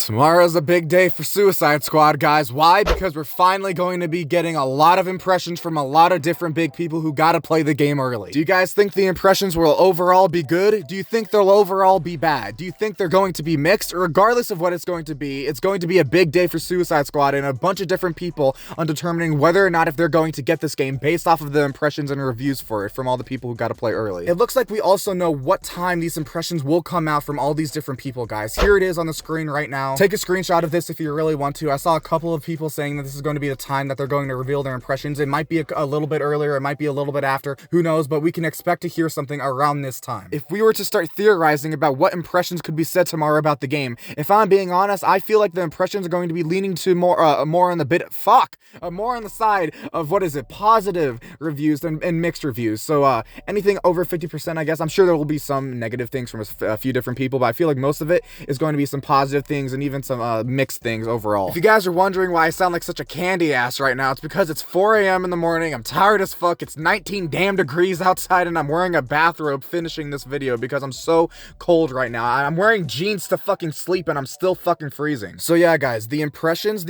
Tomorrow's a big day for Suicide Squad, guys. Why? Because we're finally going to be getting a lot of impressions from a lot of different big people who gotta play the game early. Do you guys think the impressions will overall be good? Do you think they'll overall be bad? Do you think they're going to be mixed? Or regardless of what it's going to be a big day for Suicide Squad and a bunch of different people on determining whether or not if they're going to get this game based off of the impressions and reviews for it from all the people who gotta play early. It looks like we also know what time these impressions will come out from all these different people, guys. Here it is on the screen right now. Take a screenshot of this if you really want to. I saw a couple of people saying that this is going to be the time that they're going to reveal their impressions. It might be a little bit earlier, it might be a little bit after, who knows, but we can expect to hear something around this time. If we were to start theorizing about what impressions could be said tomorrow about the game, if I'm being honest, I feel like the impressions are going to be leaning to more on the side of positive reviews and mixed reviews. So anything over 50%, I guess. I'm sure there will be some negative things from a few different people, but I feel like most of it is going to be some positive things and even some mixed things overall. If you guys are wondering why I sound like such a candy ass right now, it's because it's 4 a.m. in the morning, I'm tired as fuck, it's 19 damn degrees outside, and I'm wearing a bathrobe finishing this video because I'm so cold right now. I'm wearing jeans to fucking sleep and I'm still fucking freezing. So yeah, guys, the impressions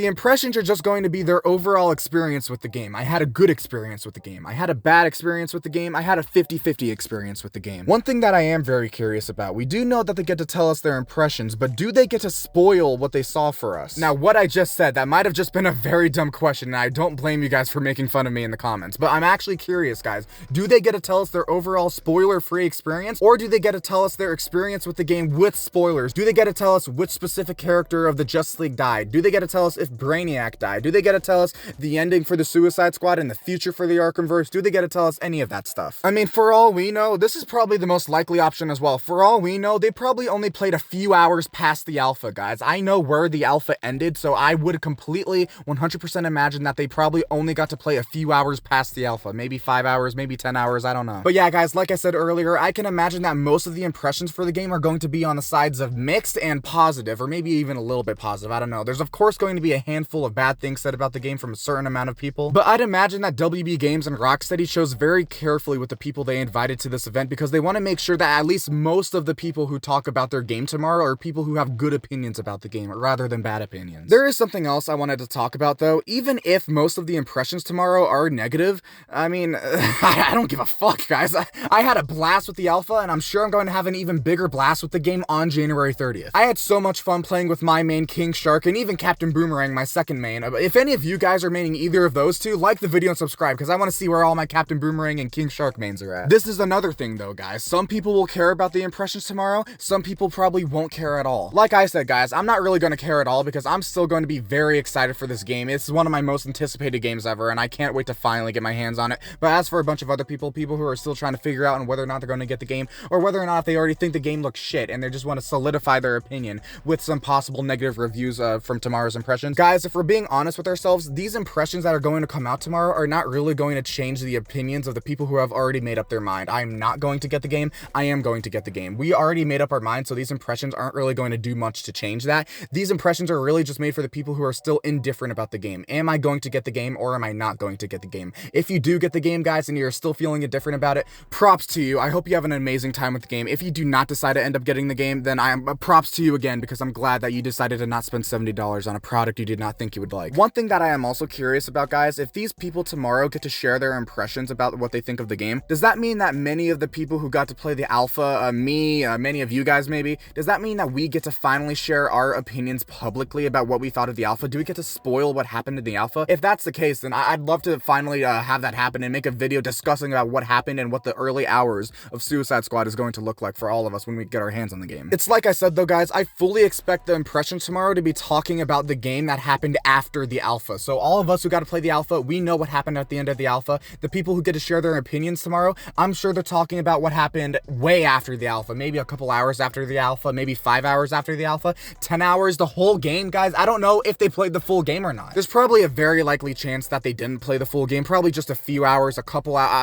are just going to be their overall experience with the game. I had a good experience with the game. I had a bad experience with the game. I had a 50-50 experience with the game. One thing that I am very curious about, we do know that they get to tell us their impressions, but do they get to spoil what they saw for us? Now, what I just said, that might have just been a very dumb question, and I don't blame you guys for making fun of me in the comments, but I'm actually curious, guys. Do they get to tell us their overall spoiler-free experience, or do they get to tell us their experience with the game with spoilers? Do they get to tell us which specific character of the Justice League died? Do they get to tell us if Brainiac died? Do they get to tell us the ending for the Suicide Squad and the future for the Arkhamverse? Do they get to tell us any of that stuff? I mean, for all we know, this is probably the most likely option as well. For all we know, they probably only played a few hours past the alpha, guys. I know where the alpha ended, so I would completely 100% imagine that they probably only got to play a few hours past the alpha. Maybe 5 hours, maybe 10 hours, I don't know. But yeah, guys, like I said earlier, I can imagine that most of the impressions for the game are going to be on the sides of mixed and positive, or maybe even a little bit positive, I don't know. There's of course going to be a handful of bad things said about the game from a certain amount of people, but I'd imagine that WB Games and Rocksteady chose very carefully with the people they invited to this event because they want to make sure that at least most of the people who talk about their game tomorrow are people who have good opinions about the game rather than bad opinions. There is something else I wanted to talk about though. Even if most of the impressions tomorrow are negative, I mean, I don't give a fuck, guys. I had a blast with the alpha, and I'm sure I'm going to have an even bigger blast with the game on January 30th. I had so much fun playing with my main King Shark and even Captain Boomerang, my second main. If any of you guys are maining either of those two, like the video and subscribe because I want to see where all my Captain Boomerang and King Shark mains are at. This is another thing though, guys. Some people will care about the impressions tomorrow. Some people probably won't care at all. Like I said, guys, I'm not really going to care at all because I'm still going to be very excited for this game. It's one of my most anticipated games ever, and I can't wait to finally get my hands on it. But as for a bunch of other people who are still trying to figure out on whether or not they're going to get the game, or whether or not they already think the game looks shit and they just want to solidify their opinion with some possible negative reviews from tomorrow's impressions. Guys, if we're being honest with ourselves, these impressions that are going to come out tomorrow are not really going to change the opinions of the people who have already made up their mind. I'm not going to get the game. I am going to get the game. We already made up our mind, so these impressions aren't really going to do much to change that. These impressions are really just made for the people who are still indifferent about the game. Am I going to get the game or am I not going to get the game? If you do get the game, guys, and you're still feeling indifferent about it, props to you. I hope you have an amazing time with the game. If you do not decide to end up getting the game, then props to you again because I'm glad that you decided to not spend $70 on a product you did not think you would like. One thing that I am also curious about, guys, if these people tomorrow get to share their impressions about what they think of the game, does that mean that many of the people who got to play the alpha, many of you guys maybe, does that mean that we get to finally share our opinions publicly about what we thought of the alpha? Do we get to spoil what happened in the alpha? If that's the case, then I'd love to finally have that happen and make a video discussing about what happened and what the early hours of Suicide Squad is going to look like for all of us when we get our hands on the game. It's like I said though, guys, I fully expect the impressions tomorrow to be talking about the game that happened after the alpha. So all of us who got to play the alpha, we know what happened at the end of the alpha. The people who get to share their opinions tomorrow, I'm sure they're talking about what happened way after the alpha, maybe a couple hours after the alpha, maybe 5 hours after the alpha, 10 hours, the whole game, guys. I don't know if they played the full game or not. There's probably a very likely chance that they didn't play the full game, probably just a few hours,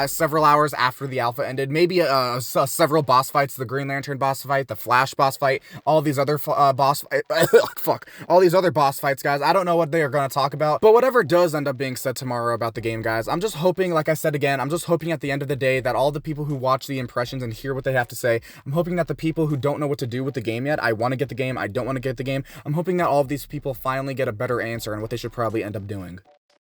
several hours after the alpha ended, maybe several boss fights, the Green Lantern boss fight, the Flash boss fight, all these other all these other boss fights, guys. I don't know what they are going to talk about, but whatever does end up being said tomorrow about the game, guys, I'm just hoping, like I said again, I'm just hoping at the end of the day that all the people who watch the impressions and hear what they have to say, I'm hoping that the people who don't know what to do with the game yet, I want to get the game, I don't want to get the game. I'm hoping that all of these people finally get a better answer on what they should probably end up doing.